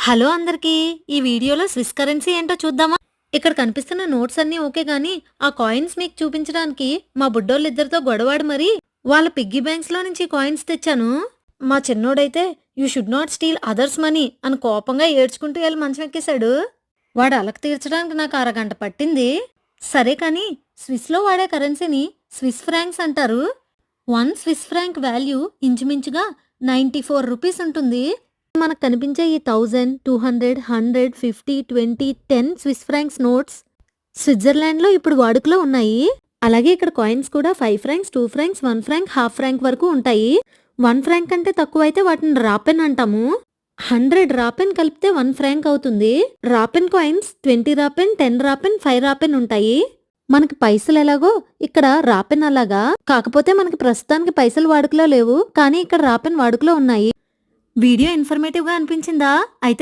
Hello అందరికీ! ఈ వీడియోలో స్విస్ కరెన్సీ ఏంటో చూద్దామా? ఇక్కడ కనిపిస్తున్న నోట్స్ అన్నీ ఓకే గానీ, ఆ కాయిన్స్ మీకు చూపించడానికి మా బుడ్డోళ్ళిద్దరితో గొడవాడి మరీ వాళ్ళ పిగ్గీ బ్యాంక్స్‌లో నుంచి కాయిన్స్ తెచ్చాను. మా చిన్నోడైతే "you should not steal others' money" అని కోపంగా ఏడ్చుకుంటూ ఎళ్లి మంచం ఎక్కేశాడు. వాడి అలక తీర్చడానికి నాకు అరగంట పట్టింది. సరే కానీ స్విస్‌లో వాడే కరెన్సీని స్విస్ ఫ్రాంక్స్ అంటారు. 1 స్విస్ ఫ్రాంక్ వాల్యూ ఇంచుమించుగా 94 రూపీస్ ఉంటుంది. మనకు కనిపించే ఈ 1000, 200, 100, 50, 20, 10 స్విస్ ఫ్రాంక్స్ నోట్స్ స్విట్జర్లాండ్‌లో ఇప్పుడు వాడుకలో ఉన్నాయి. అలాగే ఇక్కడ కాయిన్స్ కూడా 5 francs, 2 francs, 1 franc, half franc వరకు ఉంటాయి. 1 ఫ్రాంక్ కంటే తక్కువైతే వాటిని రాపెన్ అంటాము. 100 రాపెన్ కలిపితే 1 ఫ్రాంక్ అవుతుంది. రాపెన్ కాయిన్స్ 20 రాపెన్, 10 రాపెన్, 5 రాపెన్ ఉంటాయి. మనకి పైసలు ఎలాగో ఇక్కడ రాపెన్ అలాగా. కాకపోతే మనకి ప్రస్తుతానికి పైసలు వాడుకలో లేవు. కానీ ఇక్కడ రాపెన్ వాడుకలో ఉన్నాయి. వీడియో ఇన్ఫర్మేటివ్‌గా అనిపించిందా? అయితే